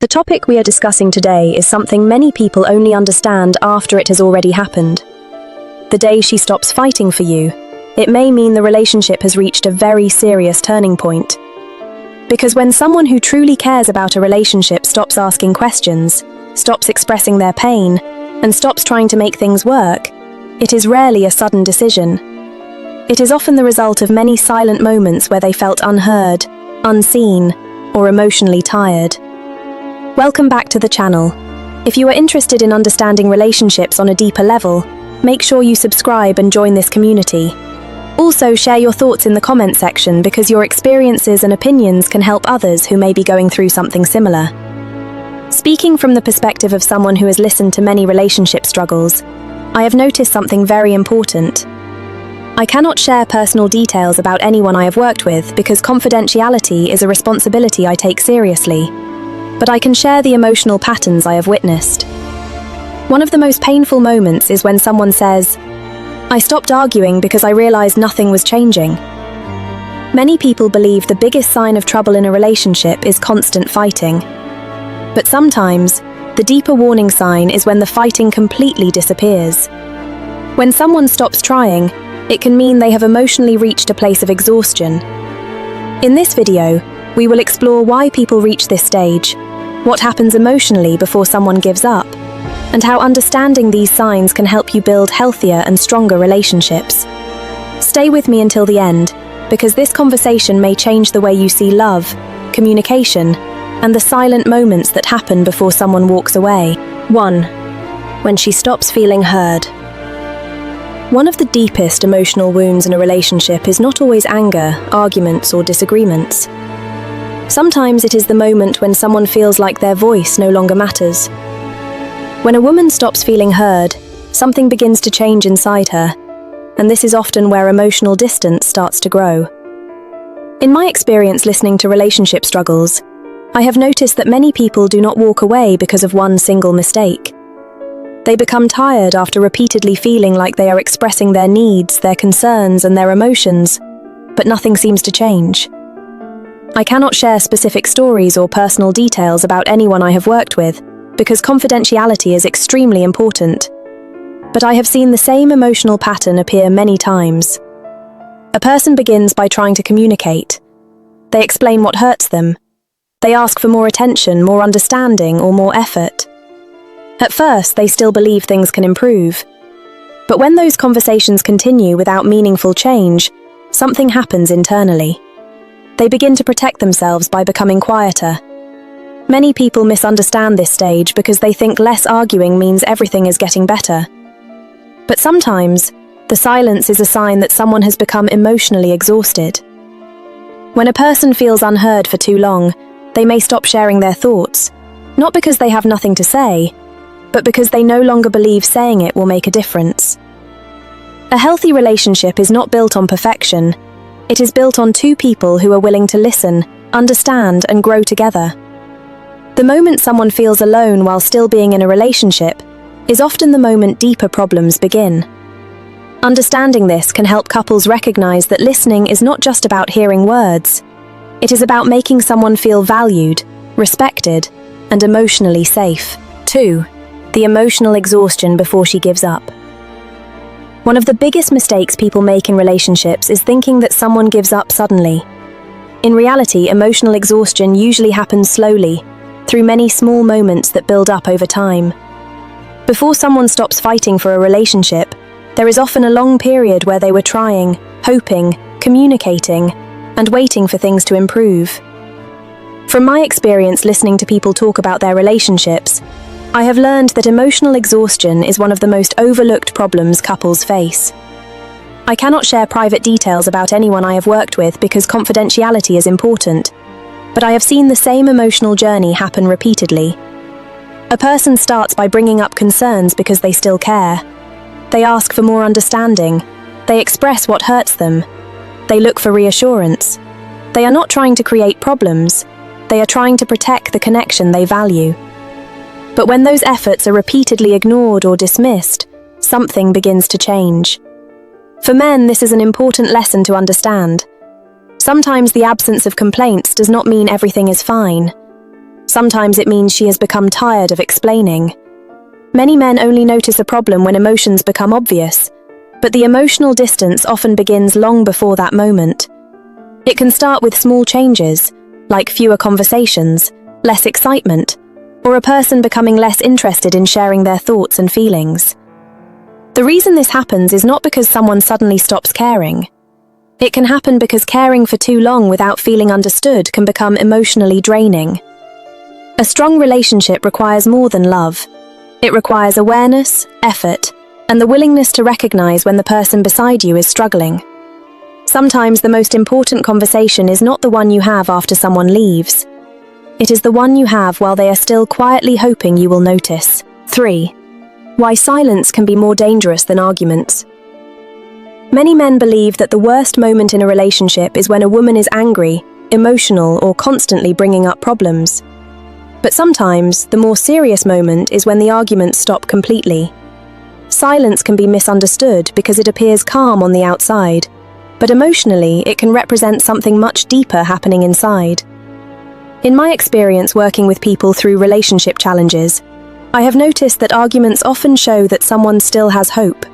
The topic we are discussing today is something many people only understand after it has already happened. The day she stops fighting for you, it may mean the relationship has reached a very serious turning point. Because when someone who truly cares about a relationship stops asking questions, stops expressing their pain, and stops trying to make things work, it is rarely a sudden decision. It is often the result of many silent moments where they felt unheard, unseen, or emotionally tired. Welcome back to the channel. If you are interested in understanding relationships on a deeper level, make sure you subscribe and join this community. Also, share your thoughts in the comment section because your experiences and opinions can help others who may be going through something similar. Speaking from the perspective of someone who has listened to many relationship struggles, I have noticed something very important. I cannot share personal details about anyone I have worked with because confidentiality is a responsibility I take seriously. But I can share the emotional patterns I have witnessed. One of the most painful moments is when someone says, "I stopped arguing because I realized nothing was changing." Many people believe the biggest sign of trouble in a relationship is constant fighting. But sometimes, the deeper warning sign is when the fighting completely disappears. When someone stops trying, it can mean they have emotionally reached a place of exhaustion. In this video, we will explore why people reach this stage, what happens emotionally before someone gives up, and how understanding these signs can help you build healthier and stronger relationships. Stay with me until the end, because this conversation may change the way you see love, communication, and the silent moments that happen before someone walks away. 1. When she stops feeling heard. One of the deepest emotional wounds in a relationship is not always anger, arguments, or disagreements. Sometimes it is the moment when someone feels like their voice no longer matters. When a woman stops feeling heard, something begins to change inside her, and this is often where emotional distance starts to grow. In my experience listening to relationship struggles, I have noticed that many people do not walk away because of one single mistake. They become tired after repeatedly feeling like they are expressing their needs, their concerns, and their emotions, but nothing seems to change. I cannot share specific stories or personal details about anyone I have worked with, because confidentiality is extremely important. But I have seen the same emotional pattern appear many times. A person begins by trying to communicate. They explain what hurts them. They ask for more attention, more understanding, or more effort. At first, they still believe things can improve. But when those conversations continue without meaningful change, something happens internally. They begin to protect themselves by becoming quieter. Many people misunderstand this stage because they think less arguing means everything is getting better. But sometimes, the silence is a sign that someone has become emotionally exhausted. When a person feels unheard for too long, they may stop sharing their thoughts, not because they have nothing to say, but because they no longer believe saying it will make a difference. A healthy relationship is not built on perfection. It is built on two people who are willing to listen, understand, and grow together. The moment someone feels alone while still being in a relationship is often the moment deeper problems begin. Understanding this can help couples recognize that listening is not just about hearing words. It is about making someone feel valued, respected, and emotionally safe. 2. The emotional exhaustion before she gives up. One of the biggest mistakes people make in relationships is thinking that someone gives up suddenly. In reality, emotional exhaustion usually happens slowly, through many small moments that build up over time. Before someone stops fighting for a relationship, there is often a long period where they were trying, hoping, communicating, and waiting for things to improve. From my experience listening to people talk about their relationships, I have learned that emotional exhaustion is one of the most overlooked problems couples face. I cannot share private details about anyone I have worked with because confidentiality is important, but I have seen the same emotional journey happen repeatedly. A person starts by bringing up concerns because they still care. They ask for more understanding. They express what hurts them. They look for reassurance. They are not trying to create problems. They are trying to protect the connection they value. But when those efforts are repeatedly ignored or dismissed, something begins to change. For men, this is an important lesson to understand. Sometimes the absence of complaints does not mean everything is fine. Sometimes it means she has become tired of explaining. Many men only notice a problem when emotions become obvious, but the emotional distance often begins long before that moment. It can start with small changes, like fewer conversations, less excitement, or a person becoming less interested in sharing their thoughts and feelings. The reason this happens is not because someone suddenly stops caring. It can happen because caring for too long without feeling understood can become emotionally draining. A strong relationship requires more than love. It requires awareness, effort, and the willingness to recognize when the person beside you is struggling. Sometimes the most important conversation is not the one you have after someone leaves. It is the one you have while they are still quietly hoping you will notice. 3. Why silence can be more dangerous than arguments. Many men believe that the worst moment in a relationship is when a woman is angry, emotional, or constantly bringing up problems. But sometimes, the more serious moment is when the arguments stop completely. Silence can be misunderstood because it appears calm on the outside, but emotionally it can represent something much deeper happening inside. In my experience working with people through relationship challenges, I have noticed that arguments often show that someone still has hope.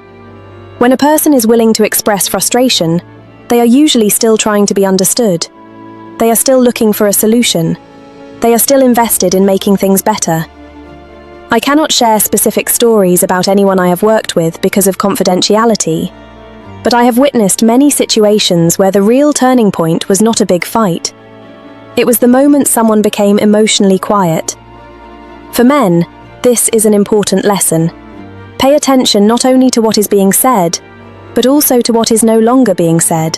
When a person is willing to express frustration, they are usually still trying to be understood. They are still looking for a solution. They are still invested in making things better. I cannot share specific stories about anyone I have worked with because of confidentiality, but I have witnessed many situations where the real turning point was not a big fight. It was the moment someone became emotionally quiet. For men, this is an important lesson. Pay attention not only to what is being said, but also to what is no longer being said.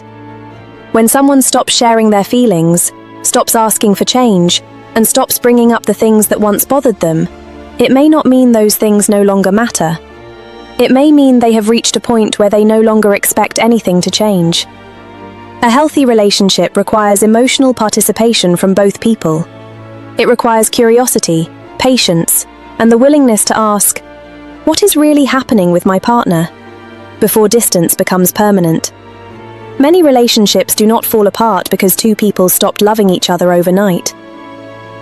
When someone stops sharing their feelings, stops asking for change, and stops bringing up the things that once bothered them, it may not mean those things no longer matter. It may mean they have reached a point where they no longer expect anything to change. A healthy relationship requires emotional participation from both people. It requires curiosity, patience, and the willingness to ask, "What is really happening with my partner?" before distance becomes permanent. Many relationships do not fall apart because two people stopped loving each other overnight.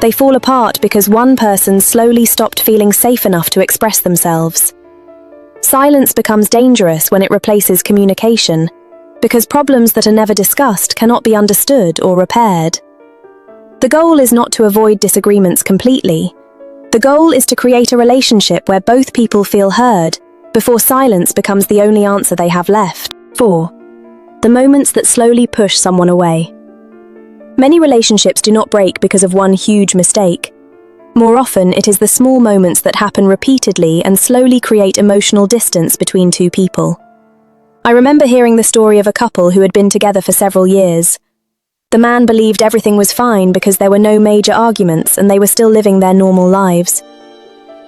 They fall apart because one person slowly stopped feeling safe enough to express themselves. Silence becomes dangerous when it replaces communication, because problems that are never discussed cannot be understood or repaired. The goal is not to avoid disagreements completely. The goal is to create a relationship where both people feel heard, before silence becomes the only answer they have left. 4. The moments that slowly push someone away. Many relationships do not break because of one huge mistake. More often, it is the small moments that happen repeatedly and slowly create emotional distance between two people. I remember hearing the story of a couple who had been together for several years. The man believed everything was fine because there were no major arguments and they were still living their normal lives.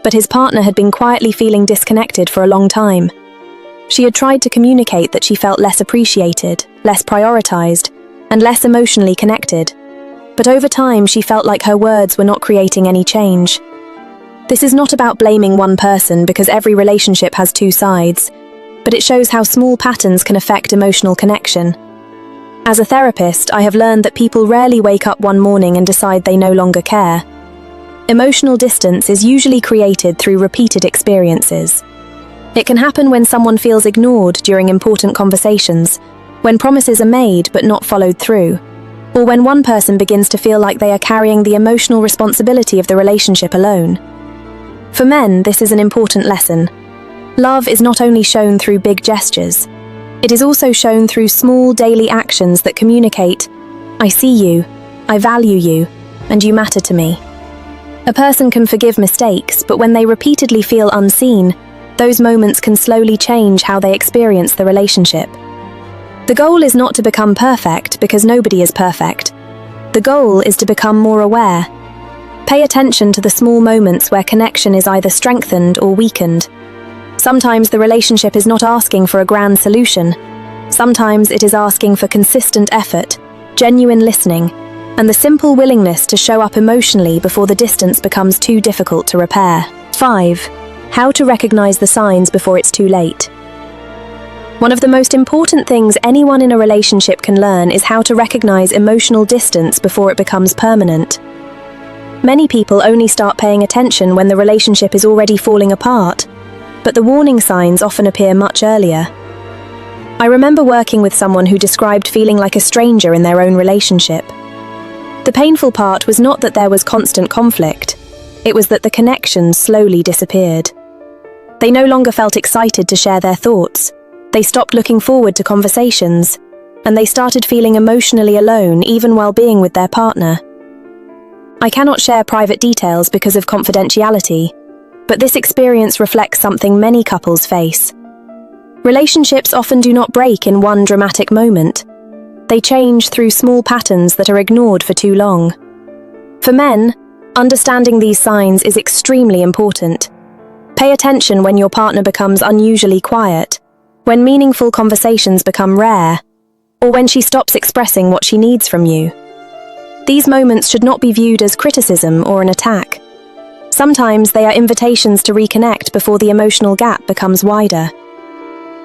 But his partner had been quietly feeling disconnected for a long time. She had tried to communicate that she felt less appreciated, less prioritized, and less emotionally connected. But over time, she felt like her words were not creating any change. This is not about blaming one person because every relationship has two sides, but it shows how small patterns can affect emotional connection. As a therapist, I have learned that people rarely wake up one morning and decide they no longer care. Emotional distance is usually created through repeated experiences. It can happen when someone feels ignored during important conversations, when promises are made but not followed through, or when one person begins to feel like they are carrying the emotional responsibility of the relationship alone. For men, this is an important lesson. Love is not only shown through big gestures. It is also shown through small daily actions that communicate, "I see you, I value you, and you matter to me." A person can forgive mistakes, but when they repeatedly feel unseen, those moments can slowly change how they experience the relationship. The goal is not to become perfect because nobody is perfect. The goal is to become more aware. Pay attention to the small moments where connection is either strengthened or weakened. Sometimes the relationship is not asking for a grand solution. Sometimes it is asking for consistent effort, genuine listening, and the simple willingness to show up emotionally before the distance becomes too difficult to repair. 5. How to recognize the signs before it's too late. One of the most important things anyone in a relationship can learn is how to recognize emotional distance before it becomes permanent. Many people only start paying attention when the relationship is already falling apart, but the warning signs often appear much earlier. I remember working with someone who described feeling like a stranger in their own relationship. The painful part was not that there was constant conflict, it was that the connection slowly disappeared. They no longer felt excited to share their thoughts, they stopped looking forward to conversations, and they started feeling emotionally alone even while being with their partner. I cannot share private details because of confidentiality, but this experience reflects something many couples face. Relationships often do not break in one dramatic moment. They change through small patterns that are ignored for too long. For men, understanding these signs is extremely important. Pay attention when your partner becomes unusually quiet, when meaningful conversations become rare, or when she stops expressing what she needs from you. These moments should not be viewed as criticism or an attack. Sometimes they are invitations to reconnect before the emotional gap becomes wider.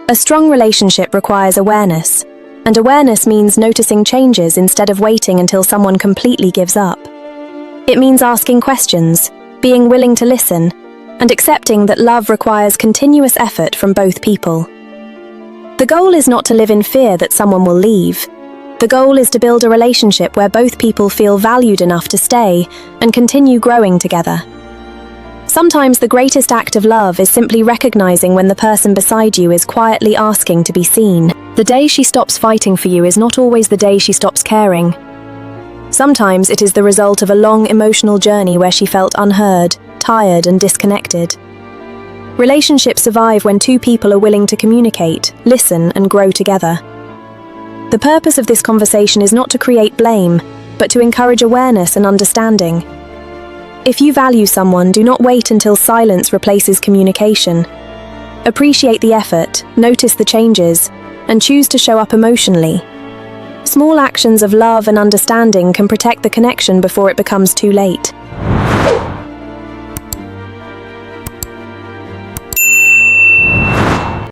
A strong relationship requires awareness, and awareness means noticing changes instead of waiting until someone completely gives up. It means asking questions, being willing to listen, and accepting that love requires continuous effort from both people. The goal is not to live in fear that someone will leave. The goal is to build a relationship where both people feel valued enough to stay and continue growing together. Sometimes the greatest act of love is simply recognizing when the person beside you is quietly asking to be seen. The day she stops fighting for you is not always the day she stops caring. Sometimes it is the result of a long emotional journey where she felt unheard, tired, and disconnected. Relationships survive when two people are willing to communicate, listen, and grow together. The purpose of this conversation is not to create blame, but to encourage awareness and understanding. If you value someone, do not wait until silence replaces communication. Appreciate the effort, notice the changes, and choose to show up emotionally. Small actions of love and understanding can protect the connection before it becomes too late.